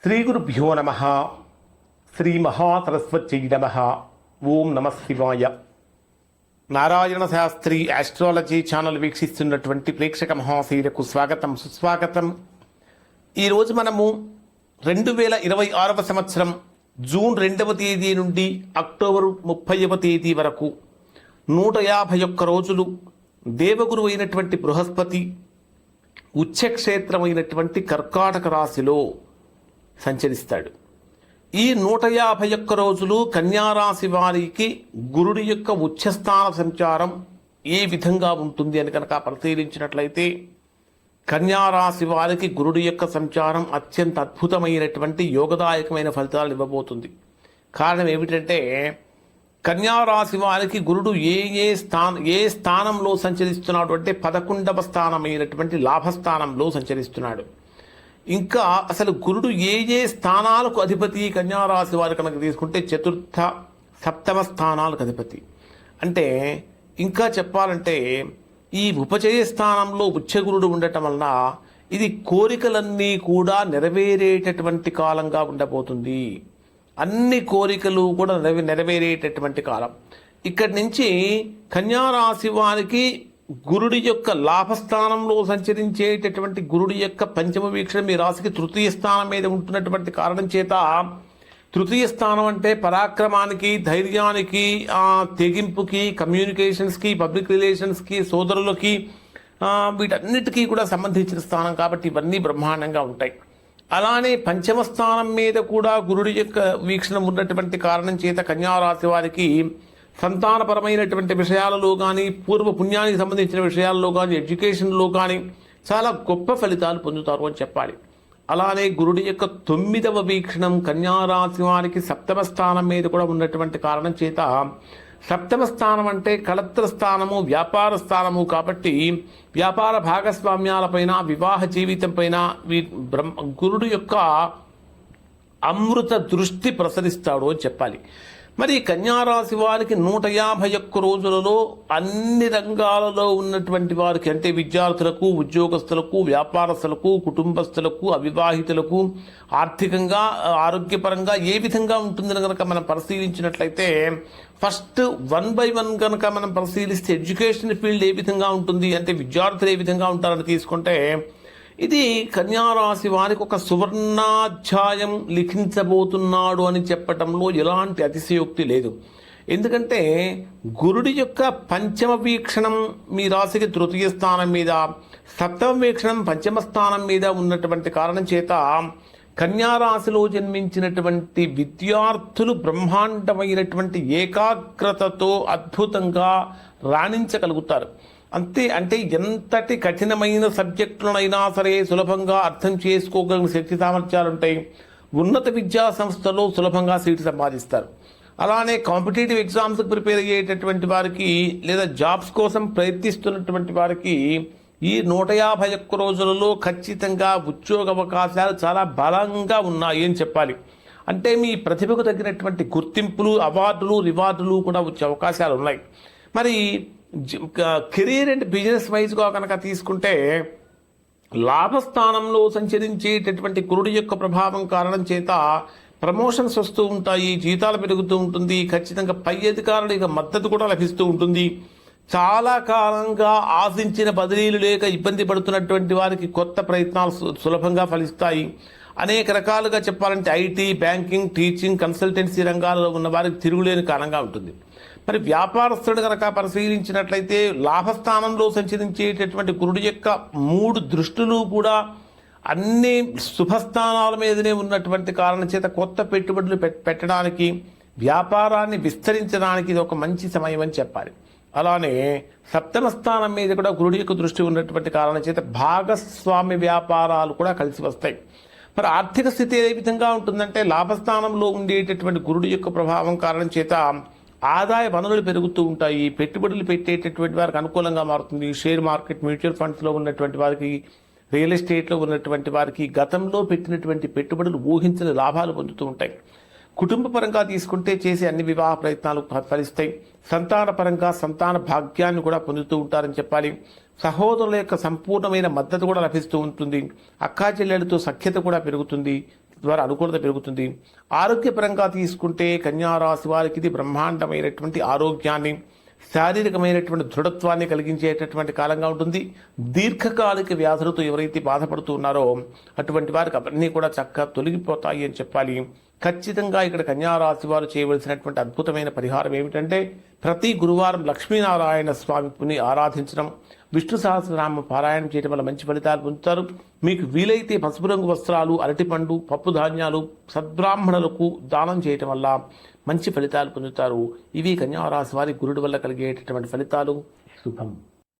శ్రీ గురుభ్యో నమ. శ్రీ మహాసరస్వత్యై నమ. ఓం నమ శివాయ. నారాయణ శాస్త్రి ఆస్ట్రాలజీ ఛానల్ వీక్షిస్తున్నటువంటి ప్రేక్షక మహాశీలకు స్వాగతం, సుస్వాగతం. ఈరోజు మనము 2026 సంవత్సరం జూన్ 2వ తేదీ నుండి అక్టోబర్ 30వ తేదీ వరకు 151 రోజులు దేవగురు అయినటువంటి బృహస్పతి ఉచ్చక్షేత్రమైనటువంటి కర్కాటక రాశిలో సంచరిస్తాడు. ఈ 151 రోజులు కన్యారాశి వారికి గురుడి యొక్క ఉచ్చస్థాన సంచారం ఏ విధంగా ఉంటుంది అని కనుక పరిశీలించినట్లయితే కన్యారాశి వారికి గురుడి యొక్క సంచారం అత్యంత అద్భుతమైనటువంటి యోగదాయకమైన ఫలితాలు ఇవ్వబోతుంది. కారణం ఏమిటంటే కన్యారాశి వారికి గురుడు ఏ స్థానంలో సంచరిస్తున్నాడు అంటే 11వ స్థానమైనటువంటి లాభస్థానంలో సంచరిస్తున్నాడు. ఇంకా అసలు గురుడు ఏ స్థానాలకు అధిపతి కన్యారాశి వారు కనుక తీసుకుంటే 4వ 7వ స్థానాలకు అధిపతి. అంటే ఇంకా చెప్పాలంటే ఈ ఉపచయ స్థానంలో ఉచ్చగురుడు ఉండటం వలన ఇది కోరికలన్నీ కూడా నెరవేరేటటువంటి కాలంగా ఉండబోతుంది. అన్ని కోరికలు కూడా నెరవేరేటటువంటి కాలం. ఇక్కడి నుంచి కన్యారాశి వారికి గురుడి యొక్క లాభస్థానంలో సంచరించేటటువంటి గురుడి యొక్క పంచమ వీక్షణ మీ రాశికి 3వ స్థానం మీద ఉంటున్నటువంటి కారణం చేత 3వ స్థానం అంటే పరాక్రమానికి, ధైర్యానికి, తెగింపుకి, కమ్యూనికేషన్స్కి, పబ్లిక్ రిలేషన్స్కి, సోదరులకి, వీటన్నిటికీ కూడా సంబంధించిన స్థానం కాబట్టి ఇవన్నీ బ్రహ్మాండంగా ఉంటాయి. అలానే పంచమ స్థానం మీద కూడా గురుడి యొక్క వీక్షణ ఉన్నటువంటి కారణం చేత కన్యారాశి వారికి సంతానపరమైనటువంటి విషయాలలో కానీ, పూర్వ పుణ్యానికి సంబంధించిన విషయాల్లో కానీ, ఎడ్యుకేషన్లో కానీ చాలా గొప్ప ఫలితాలు పొందుతారు అని చెప్పాలి. అలానే గురుడి యొక్క 9వ వీక్షణం కన్యారాశి వారికి 7వ స్థానం మీద కూడా ఉన్నటువంటి కారణం చేత 7వ స్థానం అంటే కళత్ర స్థానము, వ్యాపార స్థానము కాబట్టి వ్యాపార భాగస్వామ్యాలపైన, వివాహ జీవితం పైన గురుడు యొక్క అమృత దృష్టి ప్రసరిస్తాడు అని చెప్పాలి. మరి కన్యారాశి వారికి 151 రోజులలో అన్ని రంగాలలో ఉన్నటువంటి వారికి అంటే విద్యార్థులకు, ఉద్యోగస్తులకు, వ్యాపారస్తులకు, కుటుంబస్తులకు, అవివాహితులకు ఆర్థికంగా, ఆరోగ్యపరంగా ఏ విధంగా ఉంటుందని కనుక మనం పరిశీలించినట్లయితే ఫస్ట్ 1 by 1 కనుక మనం పరిశీలిస్తే ఎడ్యుకేషన్ ఫీల్డ్ ఏ విధంగా ఉంటుంది అంటే విద్యార్థులు ఏ విధంగా ఉంటారని తీసుకుంటే ఇది కన్యారాశి వారికి ఒక సువర్ణాధ్యాయం లిఖించబోతున్నాడు అని చెప్పటంలో ఎలాంటి అతిశయోక్తి లేదు. ఎందుకంటే గురుడి యొక్క పంచమ వీక్షణం మీ రాశికి 3వ స్థానం మీద, 7వ వీక్షణం పంచమ స్థానం మీద ఉన్నటువంటి కారణం చేత కన్యారాశిలో జన్మించినటువంటి విద్యార్థులు బ్రహ్మాండమైనటువంటి ఏకాగ్రతతో అద్భుతంగా రాణించగలుగుతారు. అంటే ఎంతటి కఠినమైన సబ్జెక్టులనైనా సరే సులభంగా అర్థం చేసుకోగలిగిన శక్తి సామర్థ్యాలు ఉంటాయి. ఉన్నత విద్యా సంస్థలో సులభంగా సీటు సంపాదిస్తారు. అలానే కాంపిటేటివ్ ఎగ్జామ్స్కి ప్రిపేర్ అయ్యేటటువంటి వారికి లేదా జాబ్స్ కోసం ప్రయత్నిస్తున్నటువంటి వారికి ఈ 151 రోజులలో ఖచ్చితంగా ఉద్యోగ అవకాశాలు చాలా బలంగా ఉన్నాయి అని చెప్పాలి. అంటే మీ ప్రతిభకు తగినటువంటి గుర్తింపులు, అవార్డులు, రివార్డులు కూడా వచ్చే అవకాశాలు ఉన్నాయి. మరి కెరీర్ అండ్ బిజినెస్ వైజ్గా కనుక తీసుకుంటే లాభస్థానంలో సంచరించేటటువంటి గురుడి యొక్క ప్రభావం కారణం చేత ప్రమోషన్స్ వస్తూ ఉంటాయి, జీతాలు పెరుగుతూ ఉంటుంది, ఖచ్చితంగా పై అధికారుల యొక్క మద్దతు కూడా లభిస్తూ ఉంటుంది. చాలా కాలంగా ఆశించిన బదిలీలు లేక ఇబ్బంది పడుతున్నటువంటి వారికి కొత్త ప్రయత్నాలు సులభంగా ఫలిస్తాయి. అనేక రకాలుగా చెప్పాలంటే ఐటీ, బ్యాంకింగ్, టీచింగ్, కన్సల్టెన్సీ రంగాలలో ఉన్న వారికి తిరుగులేని కారణంగా ఉంటుంది. మరి వ్యాపారస్తుడు కనుక పరిశీలించినట్లయితే లాభస్థానంలో సంచరించేటటువంటి గురుడి యొక్క 3 దృష్టులు కూడా అన్ని శుభస్థానాల మీదనే ఉన్నటువంటి కారణం చేత కొత్త పెట్టుబడులు పెట్టడానికి, వ్యాపారాన్ని విస్తరించడానికి ఇది ఒక మంచి సమయం అని చెప్పాలి. అలానే 7వ స్థానం మీద కూడా గురుడి యొక్క దృష్టి ఉన్నటువంటి కారణం చేత భాగస్వామ్య వ్యాపారాలు కూడా కలిసి వస్తాయి. మరి ఆర్థిక స్థితి ఏ విధంగా ఉంటుందంటే లాభస్థానంలో ఉండేటటువంటి గురుడి యొక్క ప్రభావం కారణం చేత ఆదాయ వనరులు పెరుగుతూ ఉంటాయి. పెట్టుబడులు పెట్టేటటువంటి వారికి అనుకూలంగా మారుతుంది. షేర్ మార్కెట్, మ్యూచువల్ ఫండ్స్లో ఉన్నటువంటి వారికి, రియల్ ఎస్టేట్లో ఉన్నటువంటి వారికి గతంలో పెట్టినటువంటి పెట్టుబడులు ఊహించని లాభాలు పొందుతూ ఉంటాయి. కుటుంబ పరంగా తీసుకుంటే చేసే అన్ని వివాహ ప్రయత్నాలు ఫలిస్తాయి. సంతాన పరంగా సంతాన భాగ్యాన్ని కూడా పొందుతూ ఉంటారని చెప్పాలి. సహోదరుల యొక్క సంపూర్ణమైన మద్దతు కూడా లభిస్తూ ఉంటుంది. అక్కా చెల్లెలతో సఖ్యత కూడా పెరుగుతుంది. ద్వారా అనుకూలత పెరుగుతుంది. ఆరోగ్యపరంగా తీసుకుంటే కన్యారాశి వారికి ఇది బ్రహ్మాండమైనటువంటి ఆరోగ్యాన్ని, శారీరకమైనటువంటి దృఢత్వాన్ని కలిగించేటటువంటి కాలంగా ఉంటుంది. దీర్ఘకాలిక వ్యాధులతో ఎవరైతే బాధపడుతూ ఉన్నారో అటువంటి వారికి అవన్నీ కూడా చక్కగా తొలగిపోతాయి అని చెప్పాలి. ఖచ్చితంగా ఇక్కడ కన్యారాశి వారు చేయవలసినటువంటి అద్భుతమైన పరిహారం ఏమిటంటే, ప్రతి గురువారం లక్ష్మీనారాయణ స్వామిని ఆరాధించడం, విష్ణు సహస్రనామ పారాయణం చేయడం వల్ల మంచి ఫలితాలు పొందుతారు. మీకు వీలైతే పసుపు రంగు వస్త్రాలు, అరటిపండు, పప్పు ధాన్యాలు సద్బ్రాహ్మణులకు దానం చేయటం వల్ల మంచి ఫలితాలు పొందుతారు. ఇవి కన్యారాశి వారి గురుడు వల్ల కలిగేటటువంటి ఫలితాలు. శుభం.